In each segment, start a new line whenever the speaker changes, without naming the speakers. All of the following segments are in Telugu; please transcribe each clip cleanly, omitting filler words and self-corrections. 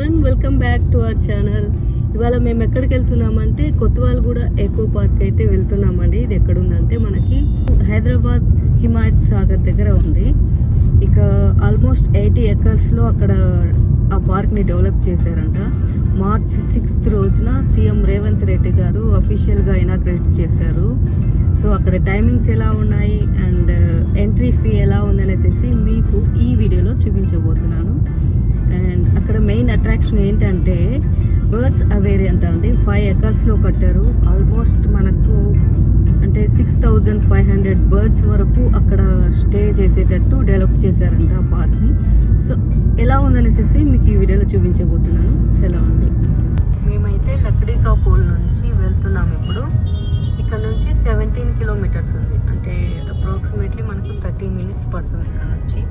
Everyone, welcome back to our channel. ఇవాళ మేము ఎక్కడికి వెళ్తున్నామంటే కొత్వాల్గూడ ఎకో పార్క్ అయితే వెళ్తున్నామండి. ఇది ఎక్కడుందంటే మనకి హైదరాబాద్ హిమాయత్ సాగర్ దగ్గర ఉంది. ఇక ఆల్మోస్ట్ 80 ఎకర్స్లో అక్కడ ఆ పార్క్ని డెవలప్ చేశారంట. మార్చ్ 6th రోజున CM రేవంత్ రెడ్డి గారు అఫీషియల్గా ఇనాగ్రేట్ చేశారు. సో అక్కడ టైమింగ్స్ ఎలా ఉన్నాయి అండ్ ఎంట్రీ ఫీ ఎలా ఉందనేసి మీకు ఈ వీడియోలో చూపించబోతున్నాను. అండ్ అక్కడ మెయిన్ అట్రాక్షన్ ఏంటంటే బర్డ్స్ అవేరీ అంట అండి. 5 ఎకర్స్లో కట్టారు. ఆల్మోస్ట్ మనకు అంటే 6500 బర్డ్స్ వరకు అక్కడ స్టే చేసేటట్టు డెవలప్ చేశారంట ఆ పార్క్ని. సో ఎలా ఉందనేసి మీకు ఈ వీడియోలో చూపించబోతున్నాను. సెలవు అండి. మేమైతే లక్డీకా పూల్ నుంచి వెళ్తున్నాం. ఇప్పుడు ఇక్కడ నుంచి 17 కిలోమీటర్స్ ఉంది. అంటే అప్రాక్సిమేట్లీ మనకు 30 minutes పడుతుంది ఇక్కడ నుంచి.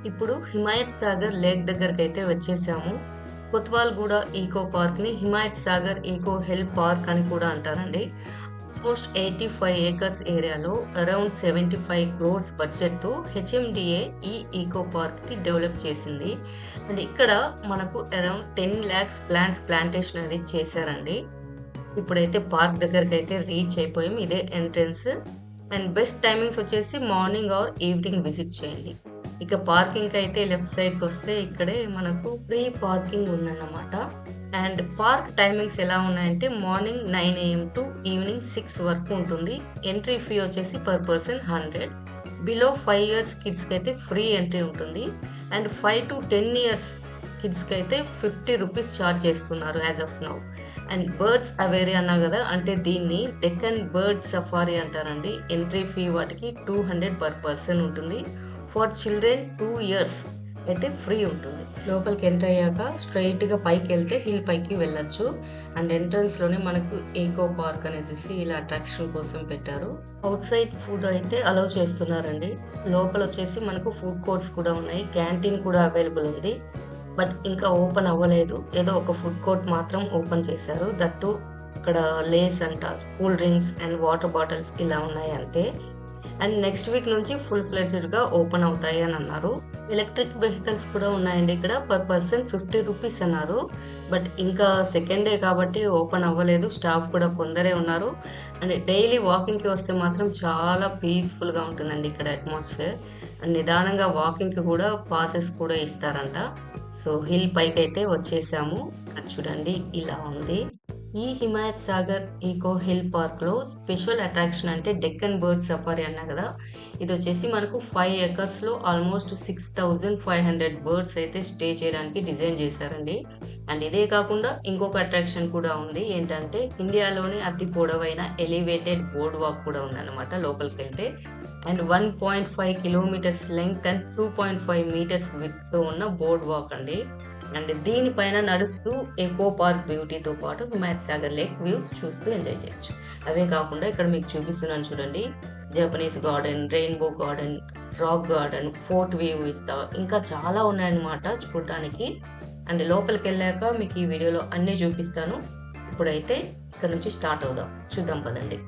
ఇప్పుడు హిమాయత్ సాగర్ లేక్ దగ్గరకు అయితే వచ్చేసాము. కొత్వాల్గూడ ఈకో పార్క్ ని Himayat Sagar eco help park అని కూడా అంటారండి. ఆల్మోస్ట్ 85 acres ఏరియాలో అరౌండ్ 75 crores బడ్జెట్ తో HMDA ఈ ఈకో పార్క్ ని డెవలప్ చేసింది. అండ్ ఇక్కడ మనకు అరౌండ్ 10 lakhs ప్లాంటేషన్ అనేది చేశారండి. ఇప్పుడైతే పార్క్ దగ్గరకు అయితే రీచ్ అయిపోయాం. ఇదే ఎంట్రన్స్. అండ్ బెస్ట్ టైమింగ్స్ వచ్చేసి మార్నింగ్ ఆర్ ఈవినింగ్ విజిట్ చేయండి. ఇక పార్కింగ్ అయితే లెఫ్ట్ సైడ్కి వస్తే ఇక్కడే మనకు ఫ్రీ పార్కింగ్ ఉందన్నమాట. అండ్ పార్క్ టైమింగ్స్ ఎలా ఉన్నాయంటే మార్నింగ్ 9 AM టు ఈవినింగ్ 6 వరకు ఉంటుంది. ఎంట్రీ ఫీ వచ్చేసి పర్ పర్సన్ 100. బిలో 5 years కిడ్స్కి అయితే ఫ్రీ ఎంట్రీ ఉంటుంది. అండ్ 5 to 10 years కిడ్స్కి అయితే 50 rupees ఛార్జ్ చేస్తున్నారు as of now. And birds aviary అన్నా కదా, అంటే దీన్ని డెక్కన్ బర్డ్ సఫారీ అంటారండి. ఎంట్రీ ఫీ వాటికి 200 per person ఉంటుంది. ఫర్ చిల్డ్రన్ 2 years అయితే ఫ్రీ ఉంటుంది. లోపలికి ఎంటర్ అయ్యాక స్ట్రైట్గా పైకి వెళ్తే హిల్ పైకి వెళ్ళొచ్చు. అండ్ ఎంట్రన్స్లోనే మనకు ఈకో పార్క్ అనేసి ఇలా అట్రాక్షన్ కోసం పెట్టారు. అవుట్ సైడ్ ఫుడ్ అయితే అలౌ చేస్తున్నారండి. లోపల వచ్చేసి మనకు ఫుడ్ కోర్ట్స్ కూడా ఉన్నాయి. క్యాంటీన్ కూడా అవైలబుల్ ఉంది. బట్ ఇంకా ఓపెన్ అవ్వలేదు. ఏదో ఒక ఫుడ్ కోర్ట్ మాత్రం ఓపెన్ చేశారు. దట్టు ఇక్కడ లేస్ అంట, cool drinks and water bottles ఇలా ఉన్నాయి అంతే. అండ్ నెక్స్ట్ వీక్ నుంచి ఫుల్ ఫ్లెడ్జ్డ్గా ఓపెన్ అవుతాయి అని అన్నారు. ఎలక్ట్రిక్ వెహికల్స్ కూడా ఉన్నాయండి ఇక్కడ. పర్ పర్సన్ 50 rupees అన్నారు. బట్ ఇంకా సెకండ్ డే కాబట్టి ఓపెన్ అవ్వలేదు. స్టాఫ్ కూడా కొందరే ఉన్నారు. అండ్ డైలీ వాకింగ్కి వస్తే మాత్రం చాలా పీస్ఫుల్గా ఉంటుందండి ఇక్కడ అట్మాస్ఫియర్. అండ్ నిదానంగా వాకింగ్కి కూడా పాసెస్ కూడా ఇస్తారంట. సో హిల్ పైకి అయితే వచ్చేసాము. అది చూడండి ఇలా ఉంది. ఈ Himayat Sagar eco hill park లో స్పెషల్ అట్రాక్షన్ అంటే డెక్కన్ బర్డ్ సఫారీ అన్నా కదా. ఇది వచ్చేసి మనకు 5 acres లో ఆల్మోస్ట్ 6500 బర్డ్స్ అయితే స్టే చేయడానికి డిజైన్ చేశారండి. అండ్ ఇదే కాకుండా ఇంకొక అట్రాక్షన్ కూడా ఉంది. ఏంటంటే ఇండియాలోనే అతి పొడవైన ఎలివేటెడ్ బోర్డ్ వాక్ కూడా ఉందన్నమాట లోపలికి వెళ్తే. And 1.5 kilometers length and 2.5 meters width తో ఉన్న బోర్డ్ వాక్ అండి. అండ్ దీనిపైన నడుస్తూ ఎకో పార్క్ బ్యూటీతో పాటు హిమాయత్ సాగర్ లేక్ వ్యూస్ చూస్తూ ఎంజాయ్ చేయొచ్చు. అవే కాకుండా ఇక్కడ మీకు చూపిస్తున్నాను చూడండి, Japanese garden, rainbow garden, rock garden, fort view Vista, ఇంకా చాలా ఉన్నాయన్నమాట చూడటానికి. అండ్ లోపలికి వెళ్ళాక మీకు ఈ వీడియోలో అన్నీ చూపిస్తాను. ఇప్పుడైతే ఇక్కడ నుంచి స్టార్ట్ అవుదాం, చూద్దాం పదండి.